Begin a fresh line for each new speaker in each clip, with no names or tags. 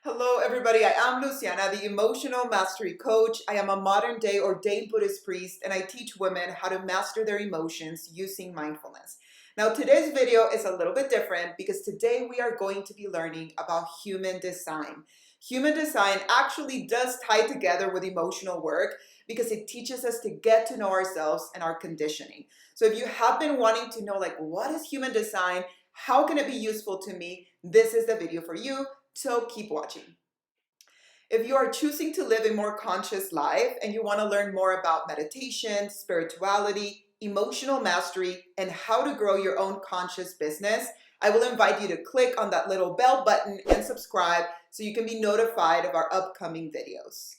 Hello, everybody. I am Luciana, the Emotional Mastery Coach. I am a modern day ordained Buddhist priest, and I teach women how to master their emotions using mindfulness. Now, today's video is a little bit different because today we are going to be learning about human design. Human design actually does tie together with emotional work because it teaches us to get to know ourselves and our conditioning. So if you have been wanting to know, like, what is human design? How can it be useful to me? This is the video for you. So keep watching. If you are choosing to live a more conscious life and you want to learn more about meditation, spirituality, emotional mastery, and how to grow your own conscious business, I will invite you to click on that little bell button and subscribe so you can be notified of our upcoming videos.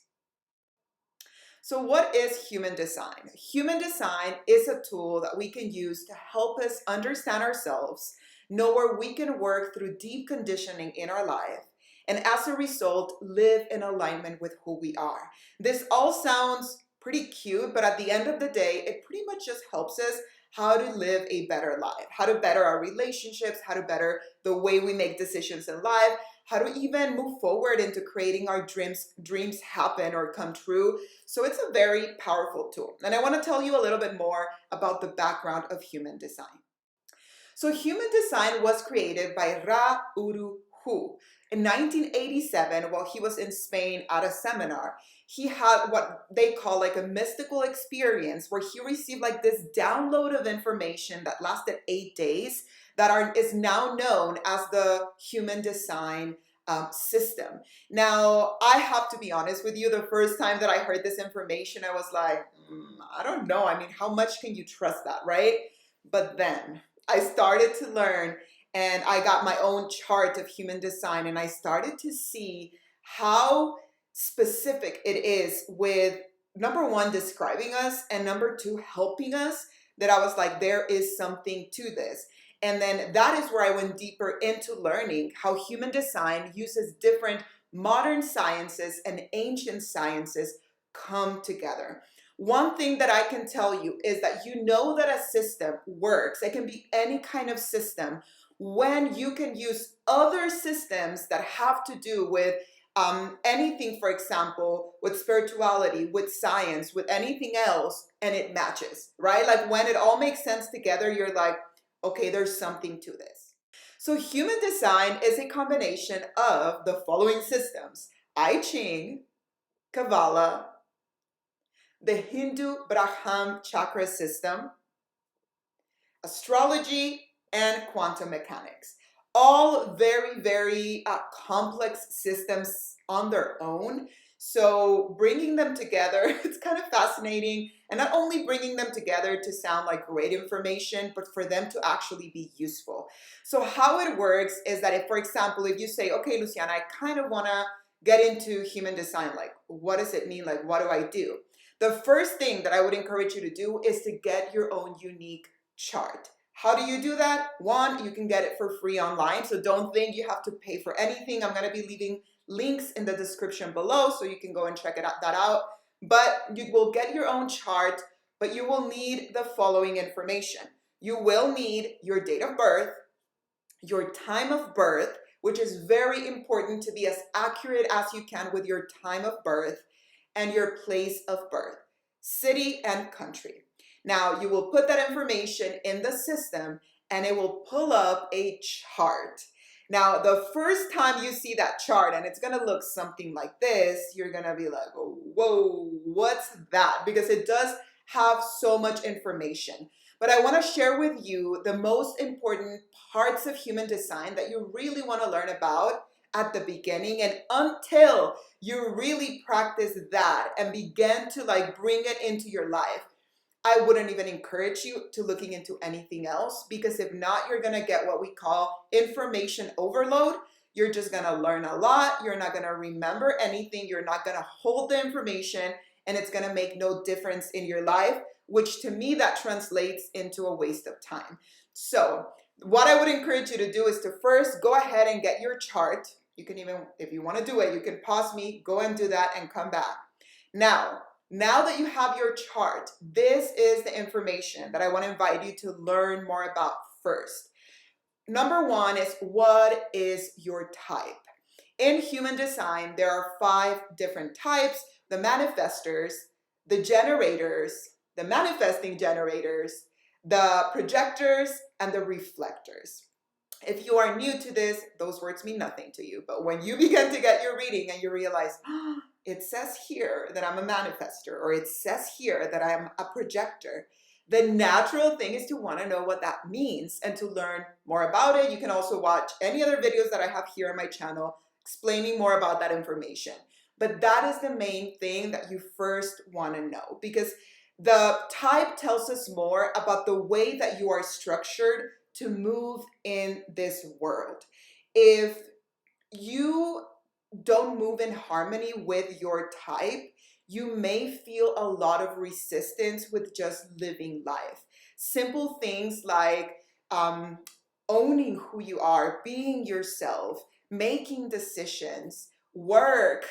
So what is human design? Human design is a tool that we can use to help us understand ourselves, know where we can work through deep conditioning in our life, and as a result, live in alignment with who we are. This all sounds pretty cute, but at the end of the day, it pretty much just helps us how to live a better life, how to better our relationships, how to better the way we make decisions in life, how to even move forward into creating our dreams happen or come true. So it's a very powerful tool. And I want to tell you a little bit more about the background of human design. So human design was created by Ra Uru Hu. In 1987, while he was in Spain at a seminar, he had what they call like a mystical experience where he received like this download of information that lasted 8 days that is now known as the human design system. Now, I have to be honest with you, the first time that I heard this information, I was like, I don't know. I mean, how much can you trust that, right? But then I started to learn and I got my own chart of human design and I started to see how specific it is with number one, describing us, and number two, helping us, that I was like, there is something to this. And then that is where I went deeper into learning how human design uses different modern sciences and ancient sciences come together. One thing that I can tell you is that you know that a system works. It can be any kind of system when you can use other systems that have to do with anything, for example, with spirituality, with science, with anything else, and it matches, right? Like when it all makes sense together, you're like, okay, there's something to this. So human design is a combination of the following systems: I Ching, Kabbalah, the Hindu Brahman chakra system, astrology, and quantum mechanics. All very, very complex systems on their own. So bringing them together, it's kind of fascinating. And not only bringing them together to sound like great information, but for them to actually be useful. So how it works is that if, for example, if you say, okay, Luciana, I kind of want to get into human design, like what does it mean? Like, what do I do? The first thing that I would encourage you to do is to get your own unique chart. How do you do that? One, you can get it for free online, so don't think you have to pay for anything. I'm going to be leaving links in the description below so you can go and check that out. But you will get your own chart, but you will need the following information. You will need your date of birth, your time of birth, which is very important to be as accurate as you can with your time of birth, and your place of birth, city and country. Now, you will put that information in the system and it will pull up a chart. Now, the first time you see that chart, and it's going to look something like this, you're going to be like, oh, whoa, what's that? Because it does have so much information. But I want to share with you the most important parts of human design that you really want to learn about at the beginning, and until you really practice that and begin to like bring it into your life, I wouldn't even encourage you to looking into anything else, because if not, you're going to get what we call information overload. You're just going to learn a lot. You're not going to remember anything. You're not going to hold the information, and it's going to make no difference in your life, which to me, that translates into a waste of time. So what I would encourage you to do is to first go ahead and get your chart. You can even, if you want to do it, you can pause me, go and do that and come back. Now that you have your chart, this is the information that I want to invite you to learn more about first. Number one is, what is your type? In human design, there are 5 different types: the manifestors, the generators, the manifesting generators, the projectors, and the reflectors. If you are new to this, those words mean nothing to you. But when you begin to get your reading and you realize, oh, it says here that I'm a manifestor, or it says here that I'm a projector, the natural thing is to want to know what that means and to learn more about it. You can also watch any other videos that I have here on my channel explaining more about that information. But that is the main thing that you first want to know, because the type tells us more about the way that you are structured to move in this world. If you don't move in harmony with your type, you may feel a lot of resistance with just living life. Simple things like owning who you are, being yourself, making decisions, work,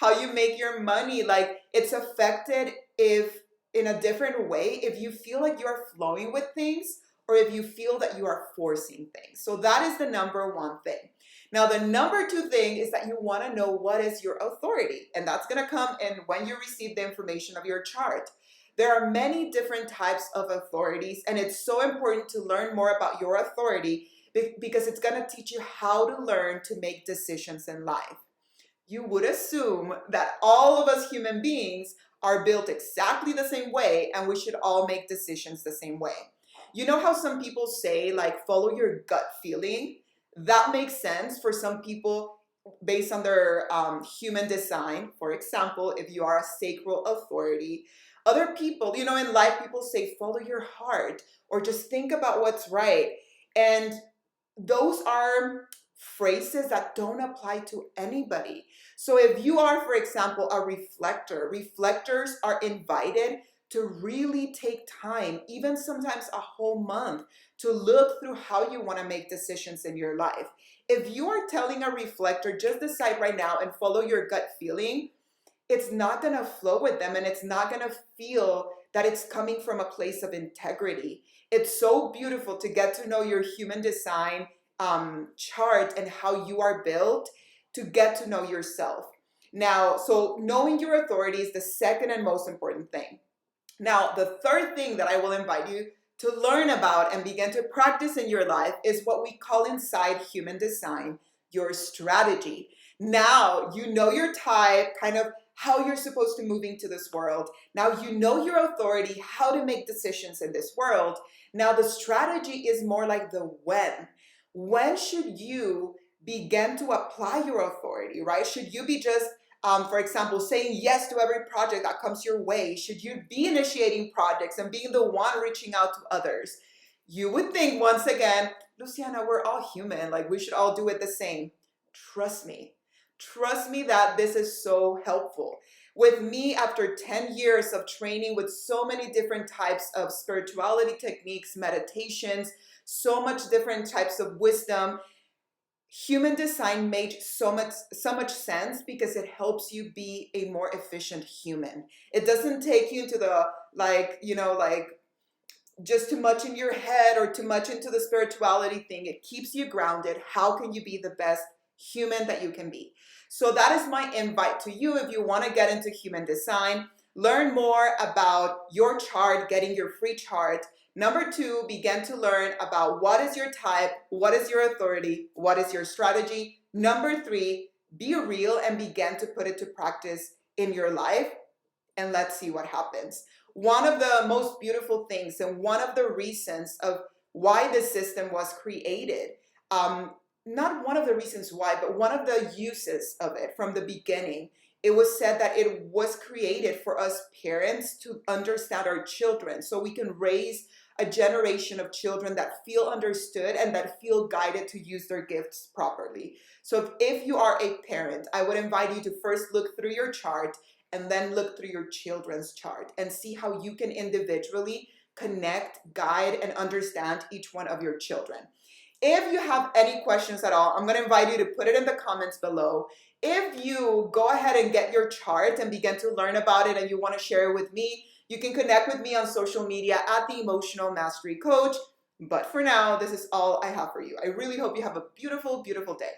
how you make your money, like it's affected if in a different way if you feel like you're flowing with things or if you feel that you are forcing things. So that is the number one thing. Now, the number 2 thing is that you want to know what is your authority, and that's going to come in when you receive the information of your chart. There are many different types of authorities, and it's so important to learn more about your authority because it's going to teach you how to learn to make decisions in life. You would assume that all of us human beings are built exactly the same way, and we should all make decisions the same way. You know how some people say, like, follow your gut feeling? That makes sense for some people based on their human design. For example, if you are a sacral authority, other people, in life, people say, follow your heart or just think about what's right. And those are phrases that don't apply to anybody. So if you are, for example, a reflector, reflectors are invited to really take time, even sometimes a whole month, to look through how you want to make decisions in your life. If you are telling a reflector, just decide right now and follow your gut feeling, it's not going to flow with them, and it's not going to feel that it's coming from a place of integrity. It's so beautiful to get to know your human design chart and how you are built, to get to know yourself. Now, so knowing your authority is the second and most important thing. Now, the third thing that I will invite you to learn about and begin to practice in your life is what we call inside human design your strategy. Now, you know your type, kind of how you're supposed to move into this world. Now, you know your authority, how to make decisions in this world. Now, the strategy is more like the when. When should you begin to apply your authority, right? Should you be just for example, saying yes to every project that comes your way? Should you be initiating projects and being the one reaching out to others? You would think, once again, Luciana, we're all human. Like, we should all do it the same. Trust me. Trust me that this is so helpful. With me, after 10 years of training with so many different types of spirituality techniques, meditations, so much different types of wisdom, human design made so much sense because it helps you be a more efficient human. It doesn't take you into the like just too much in your head or too much into the spirituality thing. It keeps you grounded. How can you be the best human that you can be? So that is my invite to you. If you want to get into human design, learn more about your chart, getting your free chart. Number 2, begin to learn about what is your type, what is your authority, what is your strategy. Number 3, be real and begin to put it to practice in your life, and let's see what happens. One of the most beautiful things and one of the reasons of why this system was created, not one of the reasons why, but one of the uses of it from the beginning, it was said that it was created for us parents to understand our children so we can raise a generation of children that feel understood and that feel guided to use their gifts properly. So if you are a parent, I would invite you to first look through your chart and then look through your children's chart and see how you can individually connect, guide, and understand each one of your children. If you have any questions at all, I'm going to invite you to put it in the comments below. If you go ahead and get your chart and begin to learn about it and you want to share it with me, you can connect with me on social media at the Emotional Mastery Coach. But for now, this is all I have for you. I really hope you have a beautiful, beautiful day.